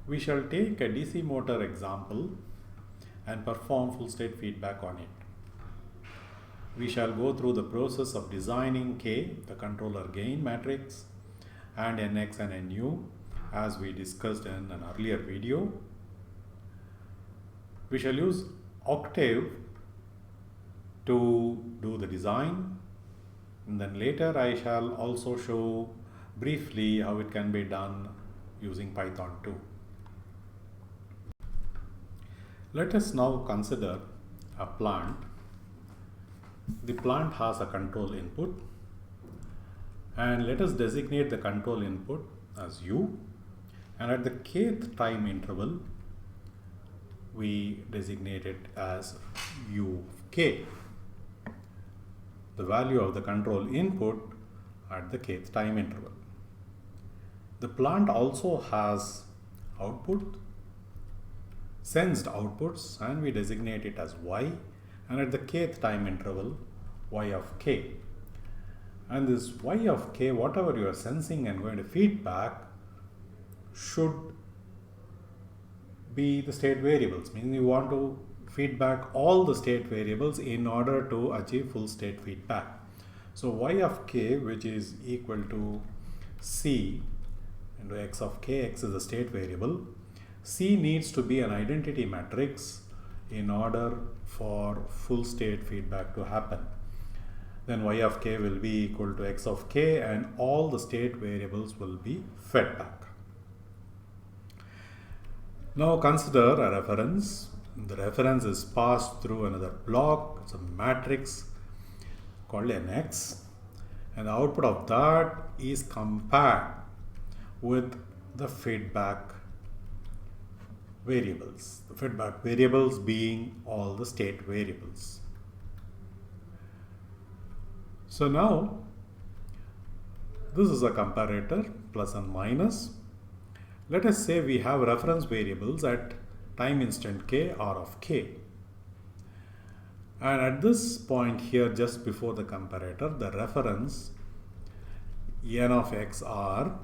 We shall take a DC motor example and perform full state feedback on it. We shall go through the process of designing K, the controller gain matrix, and Nx and Nu as we discussed in an earlier video. We shall use Octave to do the design, and then later I shall also show briefly how it can be done using Python 2. Let us now consider a plant. The plant has a control input, and let us designate the control input as U, and at the kth time interval we designate it as UK, the value of the control input at the kth time interval. The plant also has output, sensed outputs, and we designate it as Y, and at the kth time interval Y of K. And this Y of K, whatever you are sensing and going to feedback, should be the state variables, meaning you want to feedback all the state variables in order to achieve full state feedback. So Y of K, which is equal to C into X of K, X is the state variable. C needs to be an identity matrix in order for full state feedback to happen. Then Y of K will be equal to X of K, and all the state variables will be fed back. Now consider a reference. The reference is passed through another block. It's a matrix called Nx, and the output of that is compared with the feedback variables. The feedback variables being all the state variables. So now this is a comparator, plus and minus. Let us say we have reference variables at time instant k, r of k. And at this point here, just before the comparator, the reference n of x r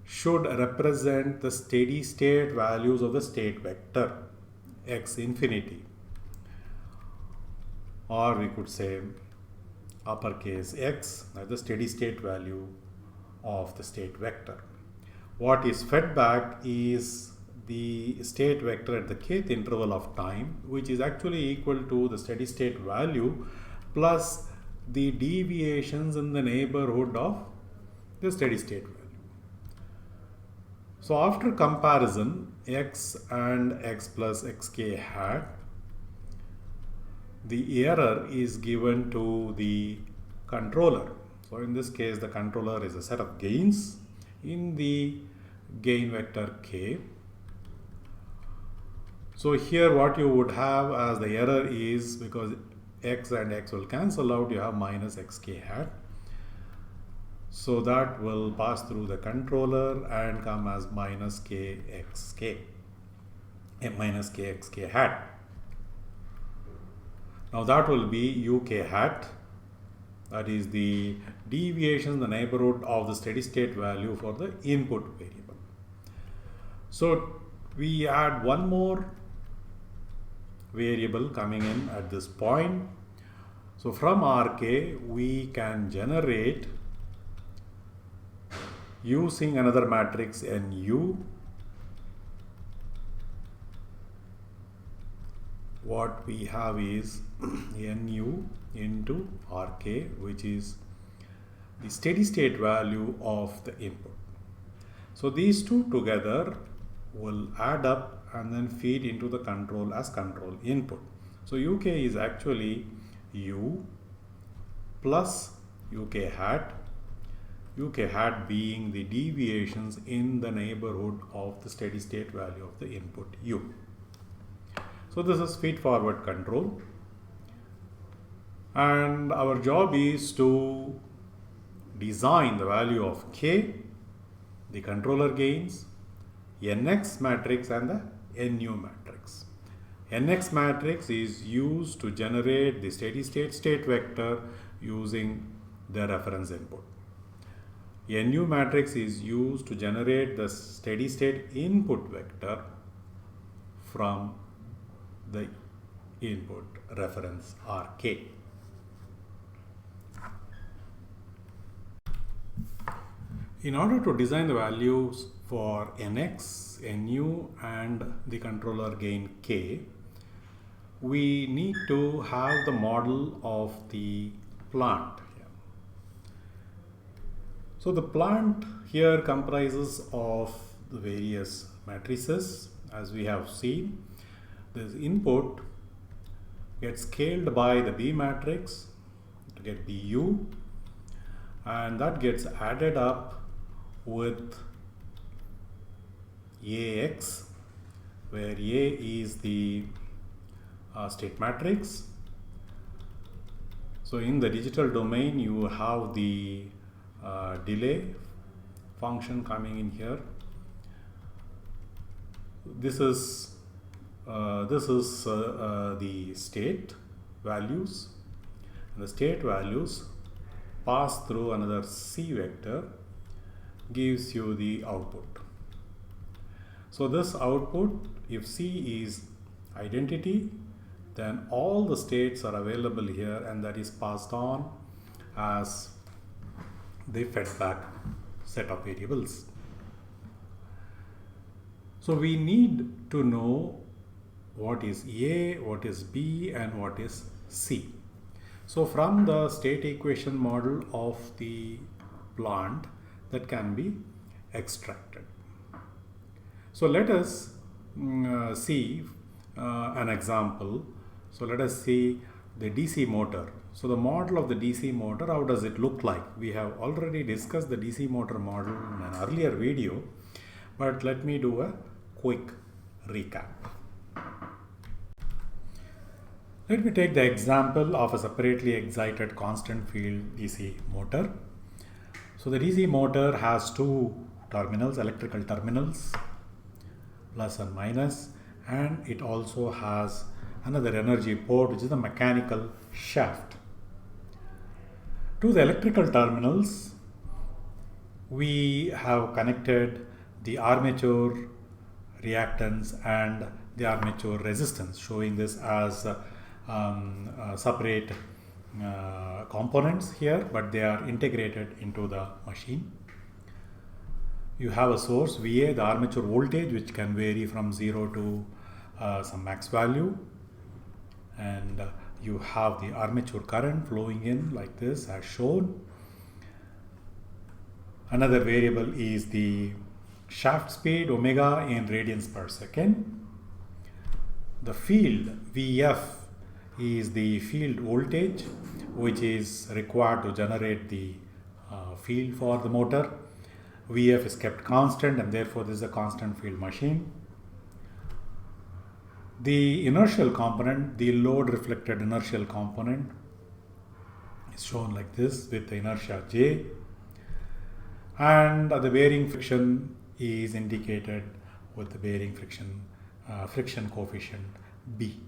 should represent the steady state values of the state vector x infinity, or we could say uppercase X as the steady state value of the state vector. What is fed back is the state vector at the kth interval of time, which is actually equal to the steady state value plus the deviations in the neighborhood of the steady state value. So after comparison, x and x plus xk hat, the error is given to the controller. So in this case, the controller is a set of gains in the gain vector k. So here what you would have as the error is, because x and x will cancel out, you have minus xk hat. So that will pass through the controller and come as minus kxk, minus kxk hat. Now that will be UK hat, that is the deviation in the neighborhood of the steady state value for the input variable. So we add one more variable coming in at this point. So from RK we can generate, using another matrix NU, what we have is Nu into Rk, which is the steady state value of the input. So these two together will add up and then feed into the control as control input. So UK is actually U plus UK hat being the deviations in the neighborhood of the steady state value of the input U. So this is feed forward control, and our job is to design the value of K, the controller gains, Nx matrix and the Nu matrix. Nx matrix is used to generate the steady state vector using the reference input. Nu matrix is used to generate the steady state input vector from the input reference Rk. In order to design the values for Nx, Nu and the controller gain K, we need to have the model of the plant. So the plant here comprises of the various matrices. As we have seen, this input gets scaled by the B matrix to get Bu, and that gets added up with Ax, where A is the state matrix. So in the digital domain, you have the delay function coming in here. This is the state values, and the state values pass through another C vector, gives you the output. So this output, if C is identity, then all the states are available here, and that is passed on as the fedback set of variables. So we need to know what is A, what is B, and what is C. So from the state equation model of the plant, that can be extracted. So let us see an example. So let us see the DC motor. So the model of the DC motor, how does it look like? We have already discussed the DC motor model in an earlier video, but let me do a quick recap. Let me take the example of a separately excited constant field DC motor. So the DC motor has two terminals, electrical terminals, plus and minus, and it also has another energy port, which is the mechanical shaft. To the electrical terminals, we have connected the armature reactance and the armature resistance, showing this as separate components here, but they are integrated into the machine. You have a source VA, the armature voltage, which can vary from 0 to some max value, and you have the armature current flowing in like this as shown. Another variable is the shaft speed omega in radians per second. The field VF is the field voltage, which is required to generate the field for the motor. VF is kept constant, and therefore this is a constant field machine. The inertial component, the load reflected inertial component, is shown like this with the inertia J, and the bearing friction is indicated with the bearing friction coefficient B.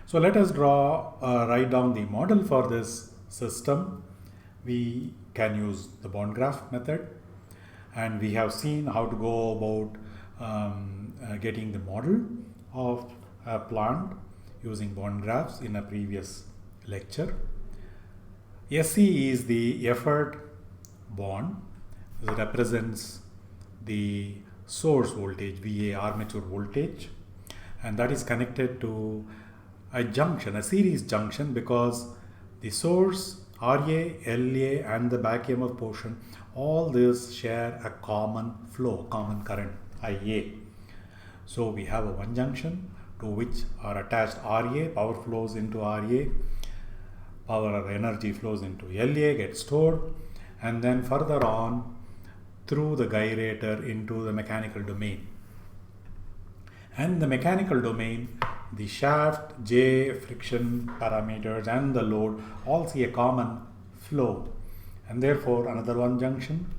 So let us write down the model for this system. We can use the bond graph method, and we have seen how to go about getting the model of a plant using bond graphs in a previous lecture. SE is the effort bond. It represents the source voltage, VA, armature voltage, and that is connected to a junction, a series junction, because the source, RA, LA, and the back EMF portion, all this share a common flow, common current, IA. So we have a one junction to which are attached RA, power flows into RA, power or energy flows into LA, gets stored, and then further on through the gyrator into the mechanical domain. And the mechanical domain, the shaft, J, friction parameters, and the load all see a common flow, and therefore another one junction.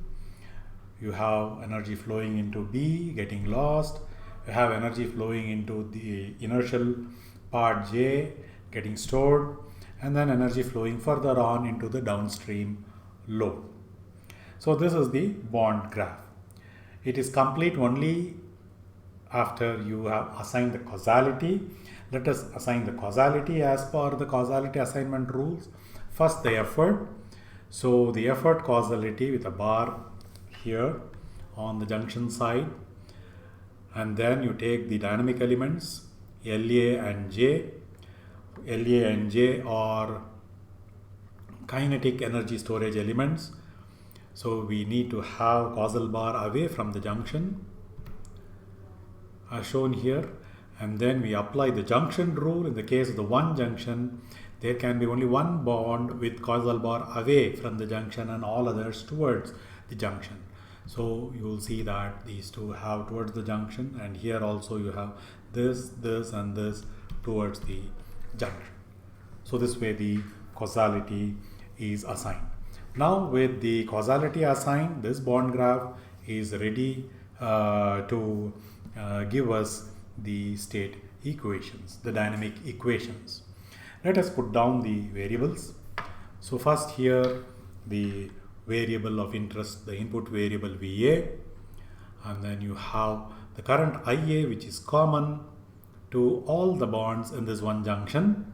You have energy flowing into B, getting lost. You have energy flowing into the inertial part J, getting stored, and then energy flowing further on into the downstream load. So this is the bond graph. It is complete only after you have assigned the causality. Let us assign the causality as per the causality assignment rules. First, the effort. So the effort causality with a bar here on the junction side, and then you take the dynamic elements LA and J. LA and J are kinetic energy storage elements. So we need to have causal bar away from the junction as shown here, and then we apply the junction rule. In the case of the one junction, there can be only one bond with causal bar away from the junction and all others towards the junction. So you will see that these two have towards the junction, and here also you have this, this and this towards the junction. So this way the causality is assigned. Now with the causality assigned, this bond graph is ready to give us the state equations, the dynamic equations. Let us put down the variables. So first here the variable of interest, the input variable VA, and then you have the current IA, which is common to all the bonds in this one junction.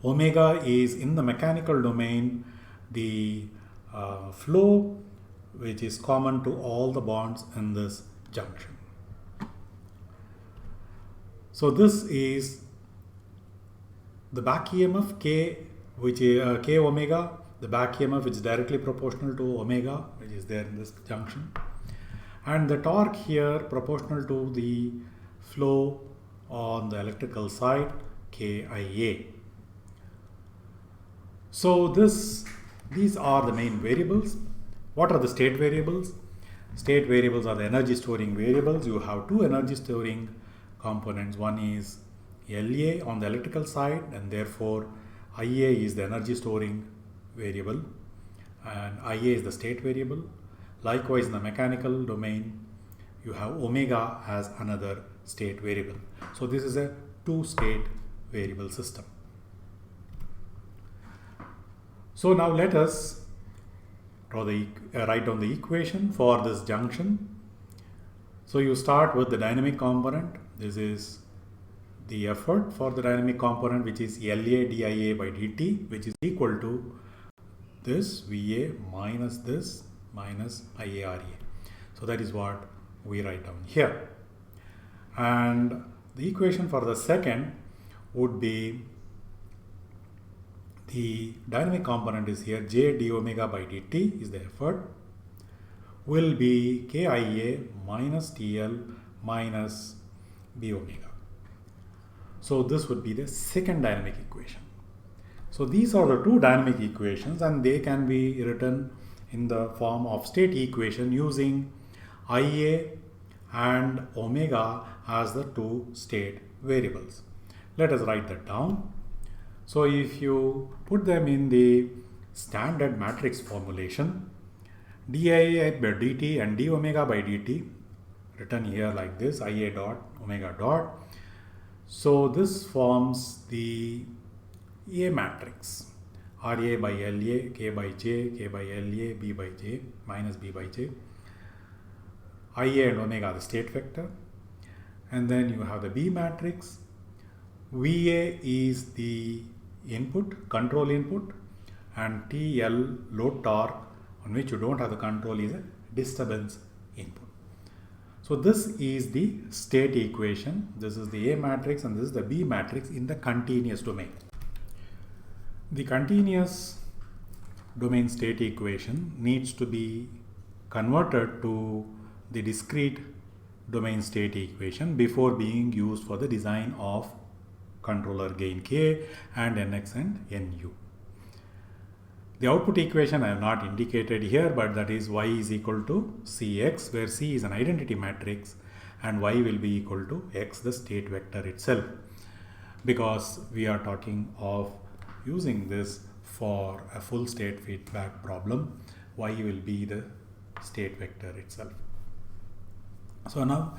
Omega is in the mechanical domain the flow, which is common to all the bonds in this junction. So this is the back EMF K, which is K omega, the back EMF which is directly proportional to omega, which is there in this junction, and the torque here proportional to the flow on the electrical side, KIA. So these are the main variables. What are the state variables? State variables are the energy storing variables. You have two energy storing components. One is LA on the electrical side, and therefore IA is the energy storing variable and IA is the state variable. Likewise, in the mechanical domain, you have omega as another state variable. So this is a two-state variable system. So now let us write down the equation for this junction. So you start with the dynamic component. This is the effort for the dynamic component, which is LA DIA by dt, which is equal to this VA minus this minus IARA. So that is what we write down here. And the equation for the second would be the dynamic component is here, J d omega by dt is the effort, will be KIA minus TL minus B omega. So this would be the second dynamic equation. So these are the two dynamic equations, and they can be written in the form of state equation using IA and omega as the two state variables. Let us write that down. So if you put them in the standard matrix formulation, dIA by dt and d omega by dt, written here like this, IA dot omega dot. So this forms the A matrix, RA by LA, K by J, K by LA, B by J, minus B by J. IA and omega the state vector. And then you have the B matrix. VA is the input, control input, and TL load torque, on which you don't have the control, is a disturbance input. So this is the state equation. This is the A matrix and this is the B matrix in the continuous domain. The continuous domain state equation needs to be converted to the discrete domain state equation before being used for the design of controller gain K and NX and NU. The output equation I have not indicated here, but that is y is equal to Cx, where C is an identity matrix and y will be equal to x, the state vector itself. Because we are talking of using this for a full state feedback problem, y will be the state vector itself. So now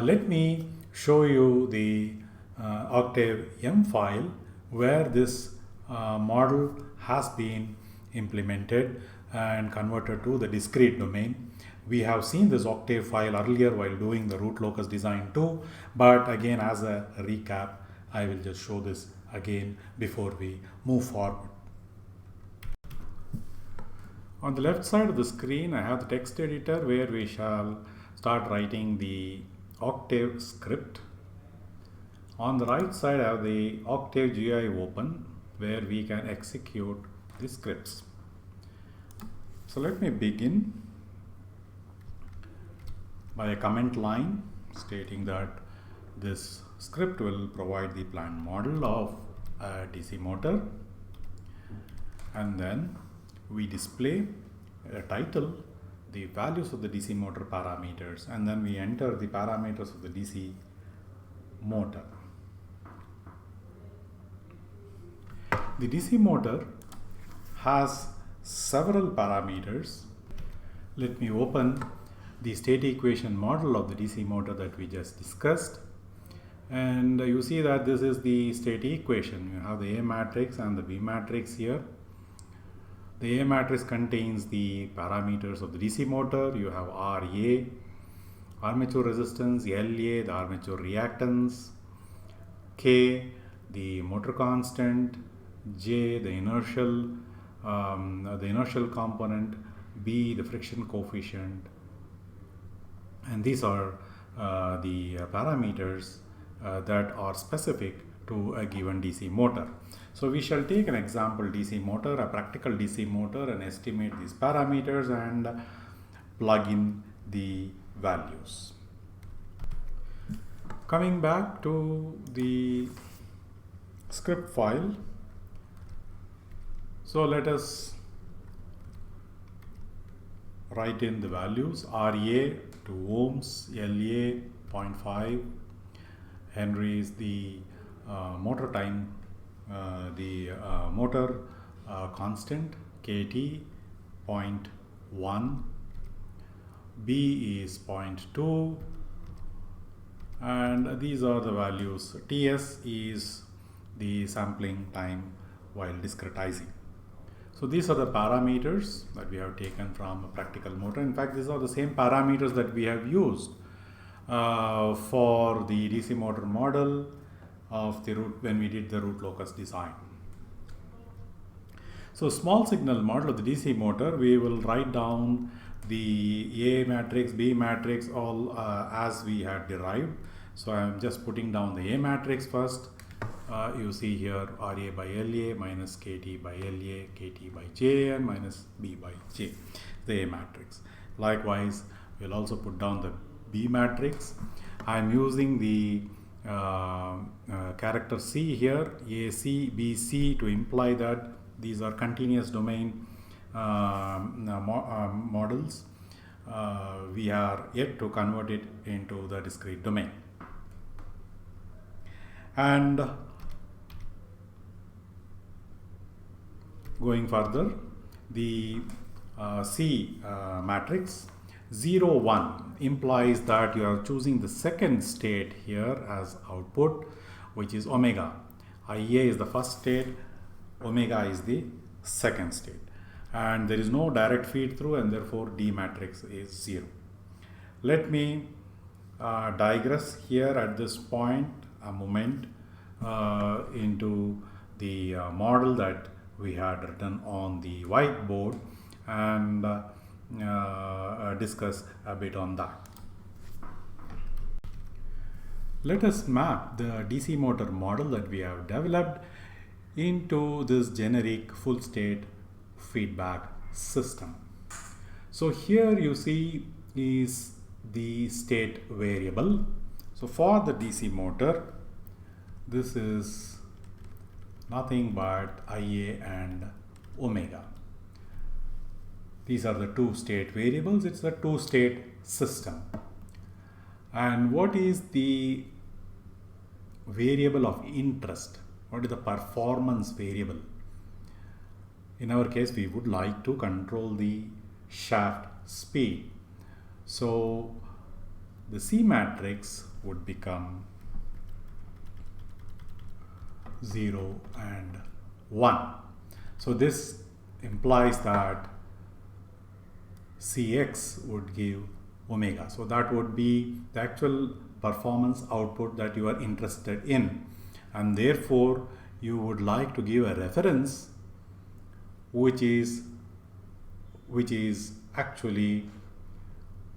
let me show you the Octave M file where this model has been implemented and converted to the discrete domain. We have seen this octave file earlier while doing the root locus design too, but again, as a recap, I will just show this again before we move forward. On the left side of the screen, I have the text editor where we shall start writing the octave script. On the right side, I have the octave GUI open where we can execute the scripts. So let me begin by a comment line stating that this script will provide the plant model of a DC motor, and then we display a title, the values of the DC motor parameters, and then we enter the parameters of the DC motor. The DC motor has several parameters. Let me open the state equation model of the DC motor that we just discussed, and you see that this is the state equation. You have the A matrix and the B matrix here. The A matrix contains the parameters of the DC motor. You have RA, armature resistance, LA, the armature reactance, K, the motor constant, J, the inertial component, B, the friction coefficient, and these are the parameters that are specific to a given DC motor. So we shall take an example DC motor, a practical DC motor, and estimate these parameters and plug in the values. Coming back to the script file, so let us write in the values. RA 2 ohms, LA 0.5, Henry is the motor time, motor constant, KT 0.1, B is 0.2, and these are the values. TS is the sampling time while discretizing. So these are the parameters that we have taken from a practical motor. In fact, these are the same parameters that we have used for the DC motor model of the root when we did the root locus design. So small signal model of the DC motor, we will write down the A matrix, B matrix, all as we had derived. So I am just putting down the A matrix first. You see here RA by LA minus KT by LA, KT by J, and minus B by J, the A matrix. Likewise, we'll also put down the B matrix. I am using the character C here, AC, BC, to imply that these are continuous domain models. We are yet to convert it into the discrete domain. And going further, the C matrix 0, 1 implies that you are choosing the second state here as output, which is omega. IA is the first state, omega is the second state, and there is no direct feed through, and therefore D matrix is 0. Let me digress here at this point a moment into the model that we had written on the whiteboard and discuss a bit on that. Let us map the DC motor model that we have developed into this generic full state feedback system. So here you see is the state variable. So for the DC motor, this is nothing but IA and omega. These are the two state variables. It's a two state system. And what is the variable of interest? What is the performance variable? In our case, we would like to control the shaft speed. So the C matrix would become 0 and 1. So this implies that Cx would give omega. So that would be the actual performance output that you are interested in, and therefore you would like to give a reference which is actually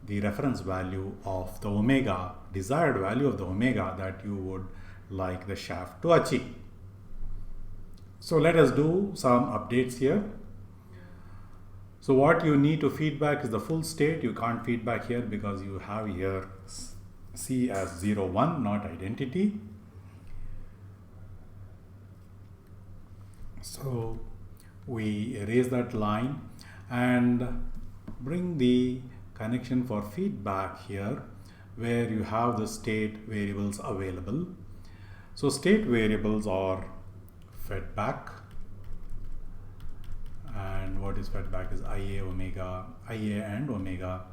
the reference value of the omega, desired value of the omega that you would like the shaft to achieve. So let us do some updates here. So what you need to feedback is the full state. You can't feedback here because you have here C as 0, 1, not identity. So we erase that line and bring the connection for feedback here where you have the state variables available. So state variables are fedback, and what is fedback is IA and omega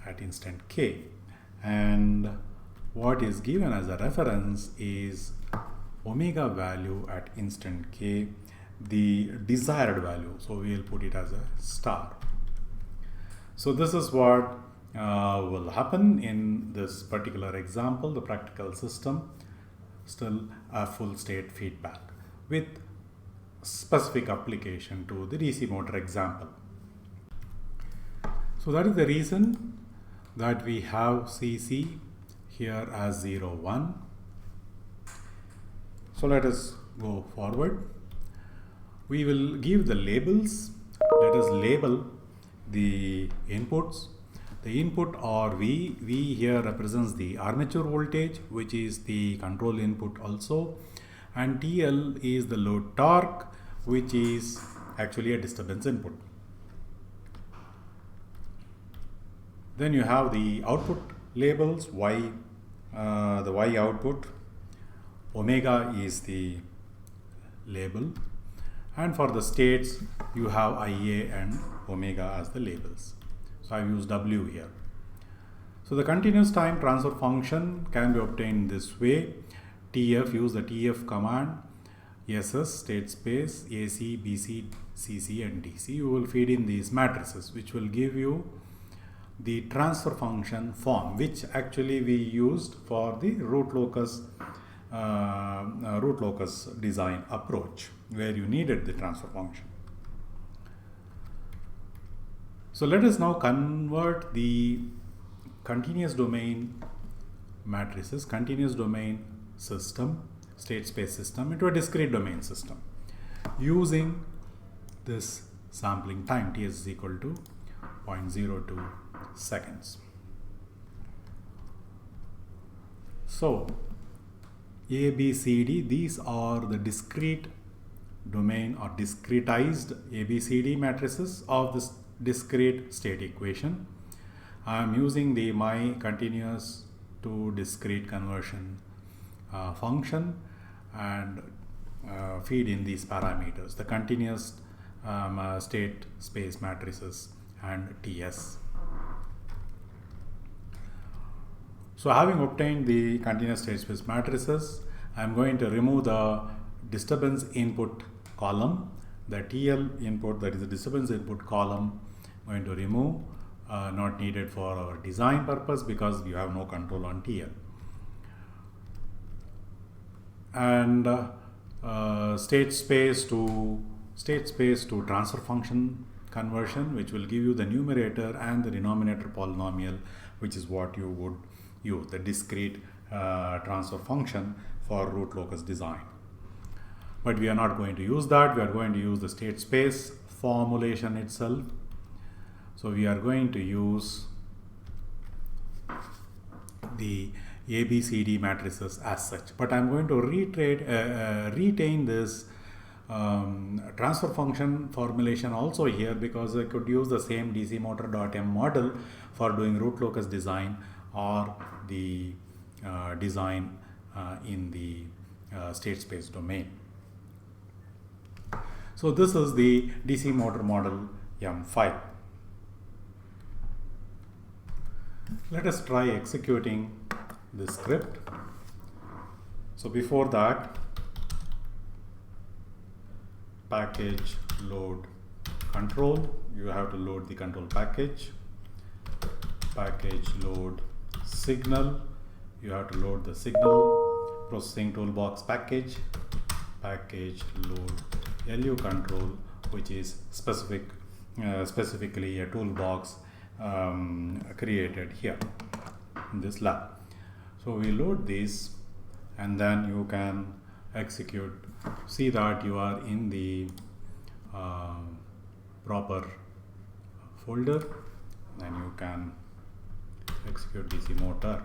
at instant k, and what is given as a reference is omega value at instant k, the desired value. So we will put it as a star. So this is what will happen in this particular example, the practical system, still a full state feedback with specific application to the DC motor example. So that is the reason that we have CC here as 0, 1. So let us go forward. We will give the labels. Let us label the inputs. The input or V here represents the armature voltage, which is the control input also, and TL is the load torque, which is actually a disturbance input. Then you have the output labels, Y, the Y output, omega is the label, and for the states you have IA and omega as the labels. So I have used W here. So the continuous time transfer function can be obtained this way. TF, use the TF command, SS, state space, AC, BC, CC and DC. You will feed in these matrices which will give you the transfer function form, which actually we used for the root locus design approach, where you needed the transfer function. So let us now convert the continuous domain matrices, continuous domain system, state space system into a discrete domain system using this sampling time. Ts is equal to 0.02 seconds. So A, B, C, D, these are the discrete domain or discretized ABCD matrices of this discrete state equation. I am using the my continuous to discrete conversion function and feed in these parameters, the continuous state space matrices and TS. So having obtained the continuous state space matrices, I am going to remove the disturbance input column, the TL input, that is the disturbance input column, I'm going to remove, not needed for our design purpose because you have no control on TL. And state space to transfer function conversion, which will give you the numerator and the denominator polynomial, which is what you would use, the discrete transfer function for root locus design. But we are not going to use that. We are going to use the state space formulation itself. So we are going to use the ABCD matrices as such. But I am going to retain this transfer function formulation also here, because I could use the same DC motor.m model for doing root locus design or the design in the state space domain. So this is the DC motor model M5. Let us try executing this script. So before that, package load control you have to load the control package, package load signal, you have to load the signal, processing toolbox package, package load LU control, which is specifically a toolbox created here in this lab. So we load this, and then you can execute. See that you are in the proper folder, then you can execute DC motor.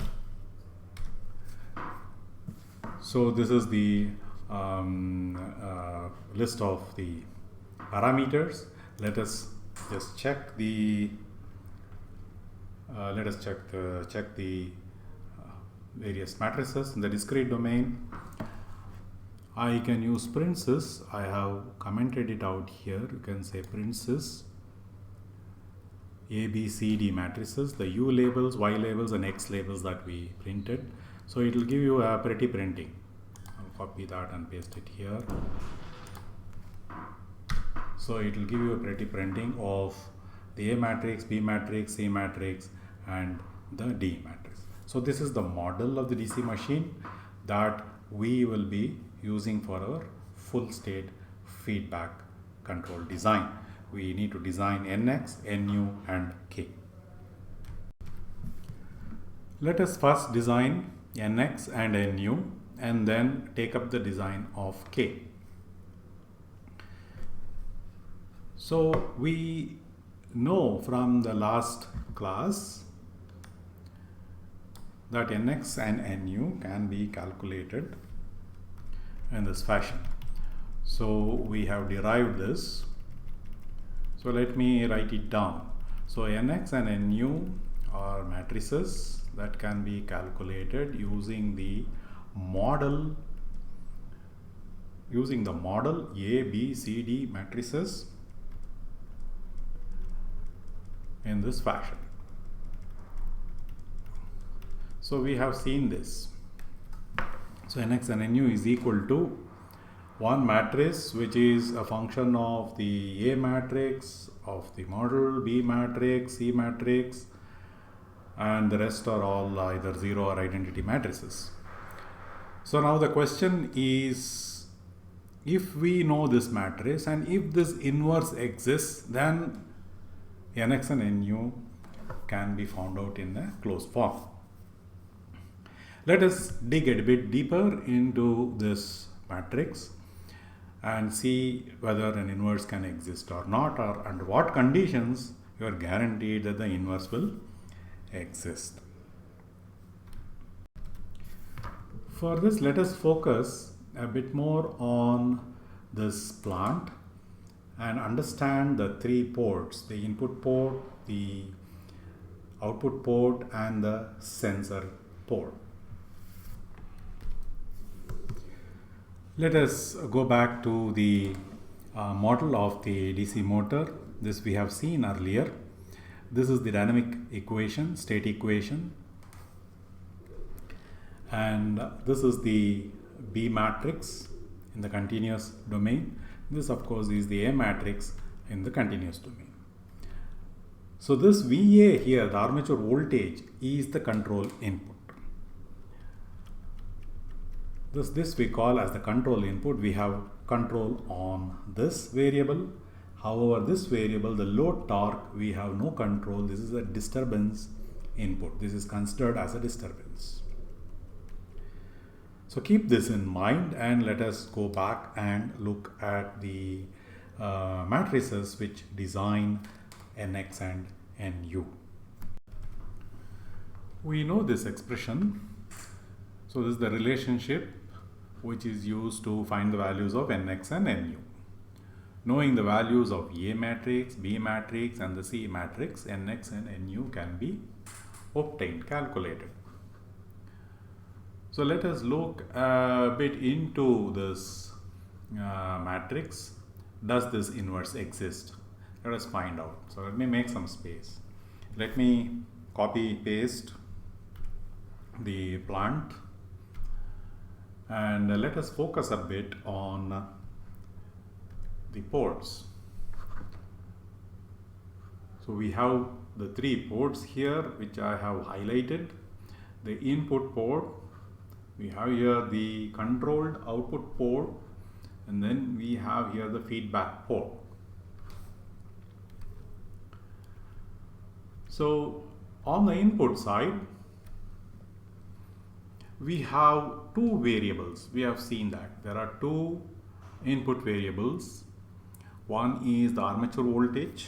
So this is the list of the parameters. Let us just check the various matrices in the discrete domain. I can use princes. I have commented it out here. You can say princes A, B, C, D matrices, the U labels, Y labels, and X labels that we printed. So it will give you a pretty printing. I'll copy that and paste it here. So it will give you a pretty printing of the A matrix, B matrix, C matrix, and the D matrix. So this is the model of the DC machine that we will be using for our full state feedback control design. We need to design NX, NU, and K. Let us first design NX and NU and then take up the design of K. So we know from the last class that NX and NU can be calculated in this fashion. So we have derived this. So let me write it down. So NX and NU are matrices that can be calculated using the model A, B, C, D matrices in this fashion. So we have seen this. So NX and NU is equal to one matrix, which is a function of the A matrix, of the model, B matrix, C matrix, and the rest are all either zero or identity matrices. So now the question is, if we know this matrix and if this inverse exists, then NX and NU can be found out in a closed form. Let us dig a bit deeper into this matrix and see whether an inverse can exist or not, or under what conditions you are guaranteed that the inverse will exist. For this, let us focus a bit more on this plant and understand the three ports: the input port, the output port, and the sensor port. Let us go back to the model of the DC motor. This we have seen earlier. This is the dynamic equation, state equation, and this is the B matrix in the continuous domain. This of course is the A matrix in the continuous domain. So this VA here, the armature voltage, is the control input. This we call as the control input. We have control on this variable. However, this variable, the load torque, we have no control. This is a disturbance input. This is considered as a disturbance. So keep this in mind and let us go back and look at the matrices which design NX and NU. We know this expression. So this is the relationship which is used to find the values of NX and NU. Knowing the values of A matrix, B matrix, and the C matrix, NX and NU can be obtained, calculated. So let us look a bit into this matrix. Does this inverse exist? Let us find out. So let me make some space. Let me copy paste the plant and let us focus a bit on the ports. So we have the three ports here which I have highlighted. The input port, we have here the controlled output port, and then we have here the feedback port. So on the input side, we have two variables. We have seen that there are two input variables. One is the armature voltage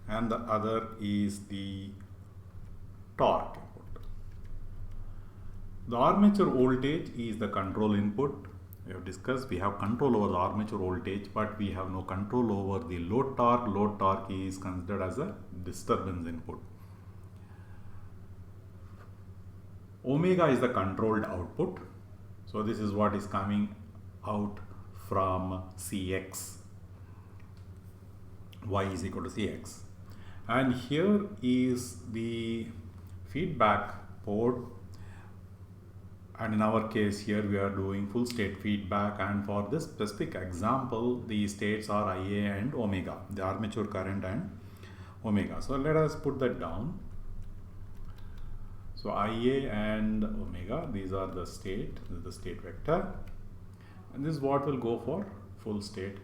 and the other is the torque input. The armature voltage is the control input. We have discussed we have control over the armature voltage, but we have no control over the load torque. Load torque is considered as a disturbance input. Omega is the controlled output. So this is what is coming out from Cx. Y is equal to Cx. And here is the feedback port. And in our case here we are doing full state feedback, and for this specific example the states are Ia and omega, the armature current and omega. So let us put that down. So Ia and omega, these are the state, this is the state vector, and this is what will go for full state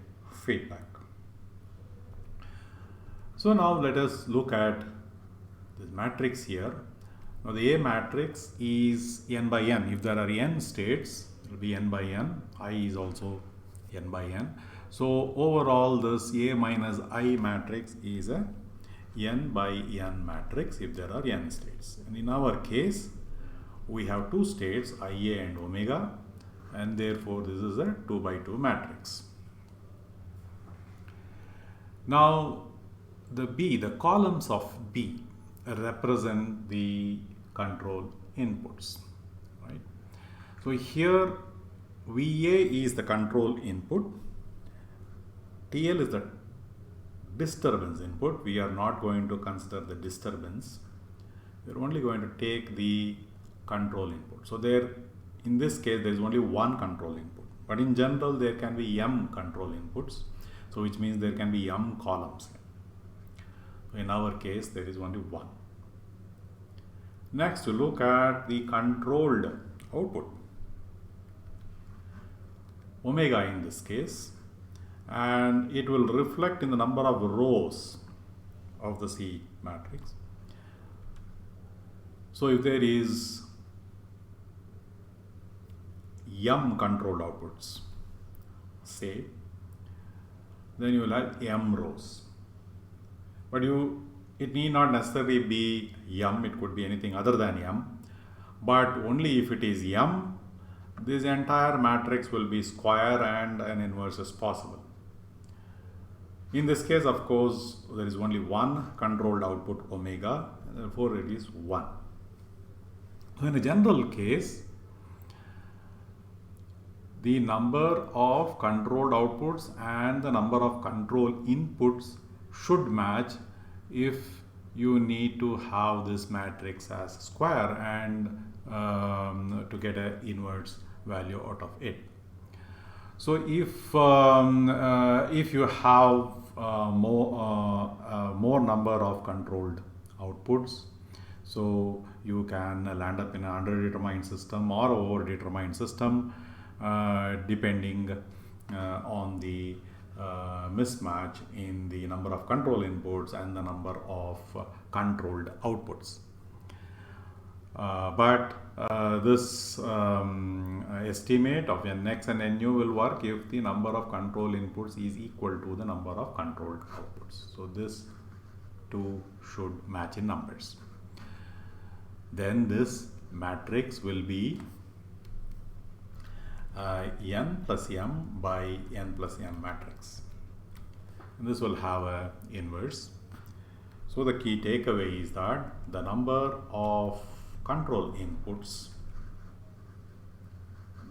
feedback. So now let us look at this matrix here. Now the A matrix is n by n. If there are n states, it will be n by n. I is also n by n. So overall this A minus I matrix is a n by n matrix if there are n states. And in our case, we have two states, Ia and omega, and therefore this is a 2 by 2 matrix. Now the B, the columns of B represent the control inputs, right? So here VA is the control input, TL is the disturbance input. We are not going to consider the disturbance. We are only going to take the control input. So there, in this case, there is only one control input. But in general, there can be m control inputs. So which means there can be m columns. In our case, there is only one. Next, to look at the controlled output. Omega in this case, and it will reflect in the number of rows of the C matrix. So if there is m controlled outputs, say, then you will have m rows. But it need not necessarily be m, it could be anything other than m. But only if it is m, this entire matrix will be square and an inverse is possible. In this case, of course, there is only one controlled output omega, and therefore it is 1. So in a general case, the number of controlled outputs and the number of control inputs should match if you need to have this matrix as square and to get an inverse value out of it. So if you have more number of controlled outputs, so you can land up in an underdetermined system or overdetermined system depending on the mismatch in the number of control inputs and the number of controlled outputs. But this estimate of nx and nu will work if the number of control inputs is equal to the number of controlled outputs. So this two should match in numbers. Then this matrix will be n plus m by n plus m matrix. And this will have a inverse. So the key takeaway is that the number of control inputs,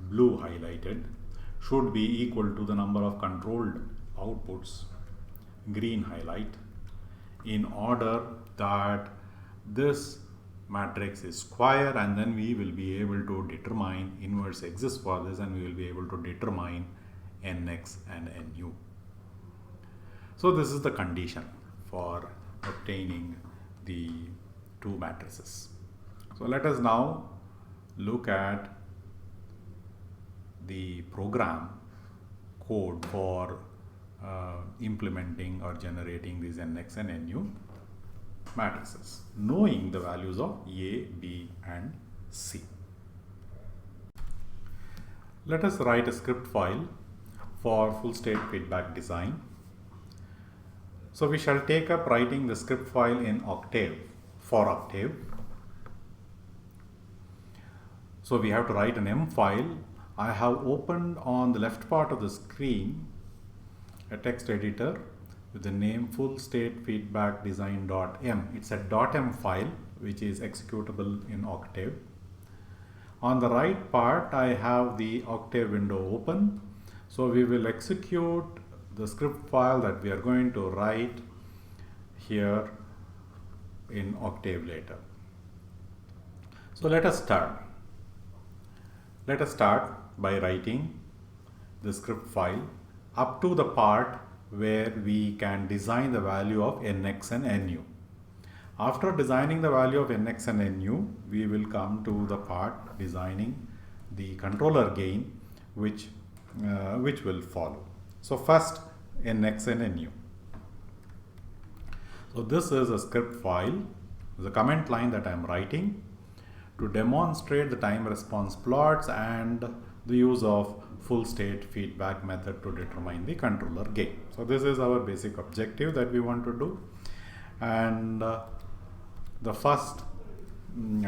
blue highlighted, should be equal to the number of controlled outputs, green highlight, in order that this matrix is square, and then we will be able to determine inverse exists for this, and we will be able to determine nx and nu. So this is the condition for obtaining the two matrices. So let us now look at the program code for implementing or generating these NX and NU matrices, knowing the values of A, B and C. Let us write a script file for full state feedback design. So we shall take up writing the script file in Octave, for Octave. So we have to write an M file. I have opened on the left part of the screen a text editor with the name full state feedback design.m. It's a .m file which is executable in Octave. On the right part, I have the Octave window open. So we will execute the script file that we are going to write here in Octave later. So let us start. Let us start by writing the script file up to the part where we can design the value of NX and NU. After designing the value of NX and NU, we will come to the part designing the controller gain, which will follow. So first, NX and NU. So this is a script file, the comment line that I am writing to demonstrate the time response plots and the use of full state feedback method to determine the controller gain. So this is our basic objective that we want to do. And the first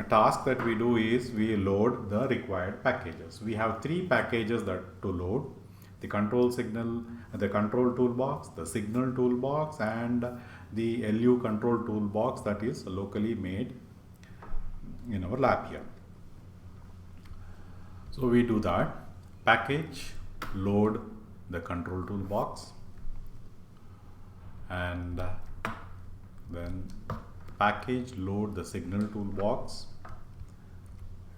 task that we do is we load the required packages. We have 3 packages that to load: the control signal, the control toolbox, the signal toolbox, and the LU control toolbox that is locally made in our lab here. So we do that. Package load the control toolbox, and then package load the signal toolbox,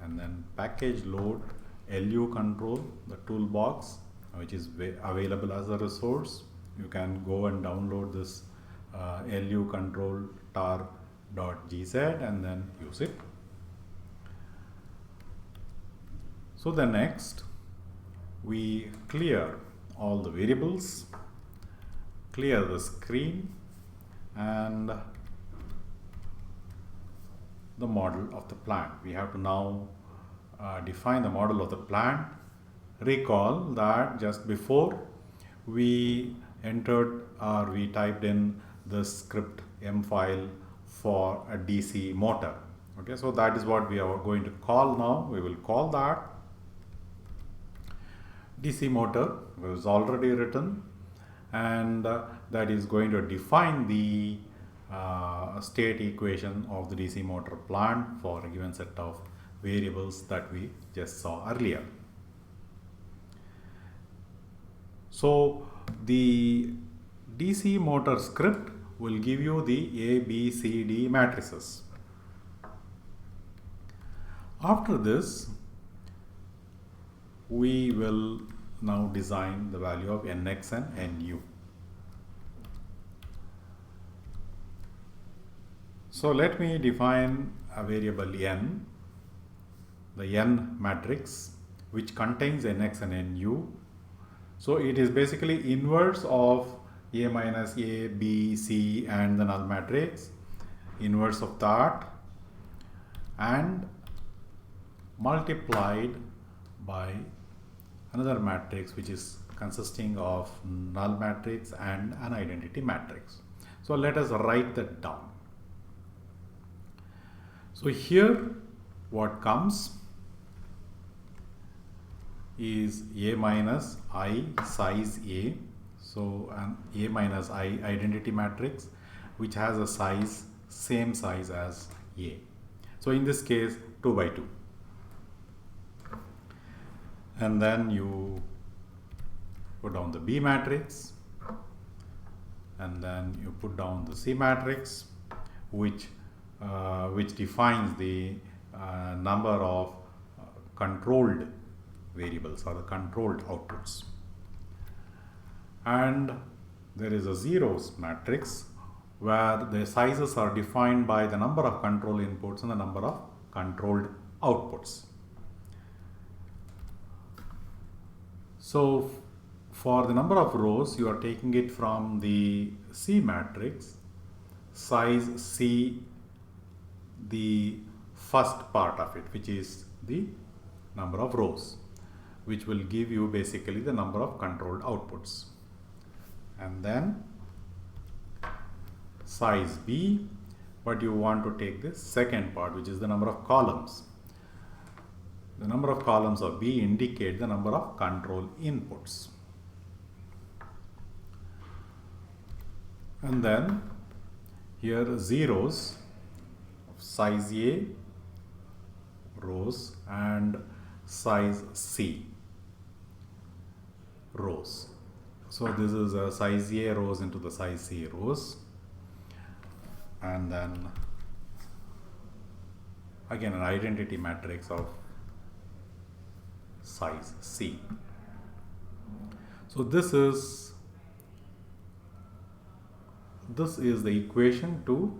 and then package load LU control the toolbox, which is available as a resource. You can go and download this LU control tar.gz and then use it. So the next, we clear all the variables, clear the screen, and the model of the plant. We have to now define the model of the plant. Recall that just before we entered or we typed in the script M file for a DC motor. Okay, so that is what we are going to call now. We will call that DC motor was already written, and that is going to define the state equation of the DC motor plant for a given set of variables that we just saw earlier. So the DC motor script will give you the A, B, C, D matrices. After this, we will now design the value of NX and NU. So let me define a variable n, the n matrix, which contains NX and NU. So it is basically inverse of A minus A, B, C and the null matrix, inverse of that, and multiplied by another matrix which is consisting of null matrix and an identity matrix. So let us write that down. So here what comes is A minus I size A. So an A minus I identity matrix which has a size same size as A. So in this case 2 by 2. And then you put down the B matrix, and then you put down the C matrix, which defines the number of controlled variables or the controlled outputs. And there is a zeros matrix where the sizes are defined by the number of control inputs and the number of controlled outputs. So for the number of rows, you are taking it from the C matrix, size C, the first part of it, which is the number of rows, which will give you basically the number of controlled outputs. And then size B, but you want to take the second part, which is the number of columns. The number of columns of B indicate the number of control inputs. And then here zeros of size A rows and size C rows. So this is a size A rows into the size C rows, and then again an identity matrix of size C. So this is the equation to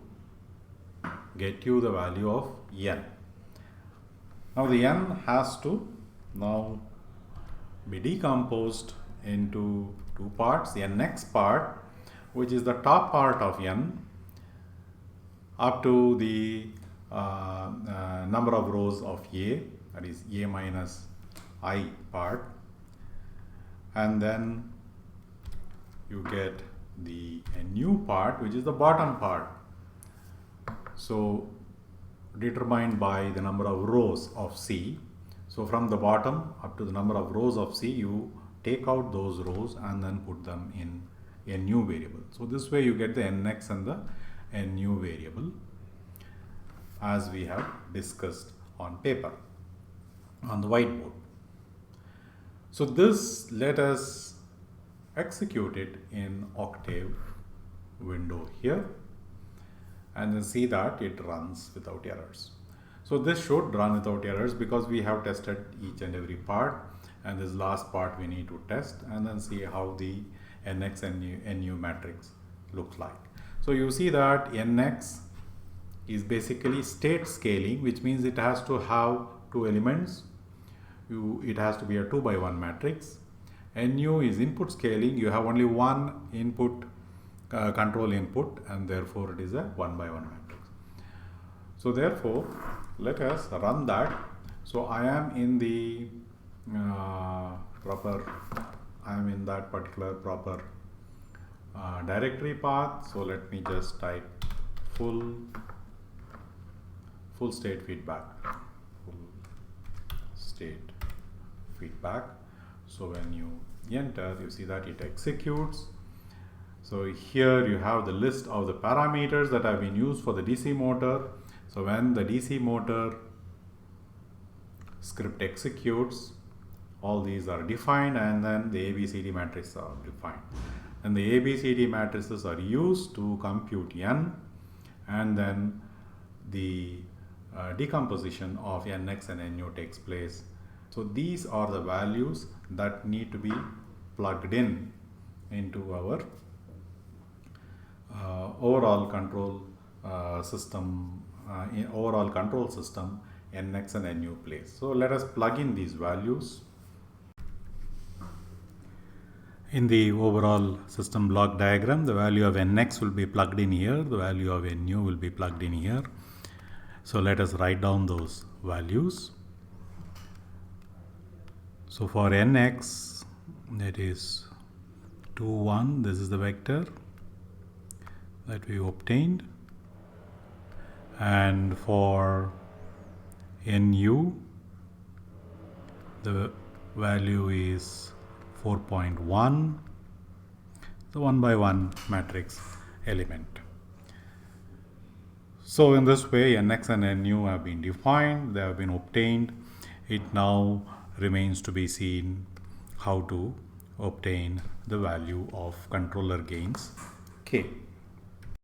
get you the value of n. Now the n has to now be decomposed into two parts. The nx part, which is the top part of n, up to the number of rows of A, that is A minus I part, and then you get the nu part, which is the bottom part. So determined by the number of rows of C. So from the bottom up to the number of rows of C, you take out those rows and then put them in a new variable. So this way you get the nx and the nu variable, as we have discussed on paper, on the whiteboard. So this, let us execute it in Octave window here, and then see that it runs without errors. So this should run without errors because we have tested each and every part, and this last part we need to test and then see how the nx and nu matrix looks like. So you see that nx is basically state scaling, which means it has to have two elements. It has to be a 2 by 1 matrix. Nu is input scaling. You have only one input, control input, and therefore it is a 1 by 1 matrix. So therefore, let us run that. So I am in the that particular proper directory path. So let me just type full state feedback. So when you enter, you see that it executes. So here you have the list of the parameters that have been used for the DC motor. So when the DC motor script executes, all these are defined, and then the ABCD matrices are defined. And the ABCD matrices are used to compute n, and then the decomposition of nx and nu takes place. So these are the values that need to be plugged into our overall control system, nx and nu place. So let us plug in these values. In the overall system block diagram, the value of nx will be plugged in here, the value of nu will be plugged in here. So let us write down those values. So for nx, that is 2, 1, this is the vector that we obtained, and for nu, the value is 4.1, the 1 by 1 matrix element. So in this way, nx and nu have been defined, they have been obtained. It now remains to be seen how to obtain the value of controller gains k.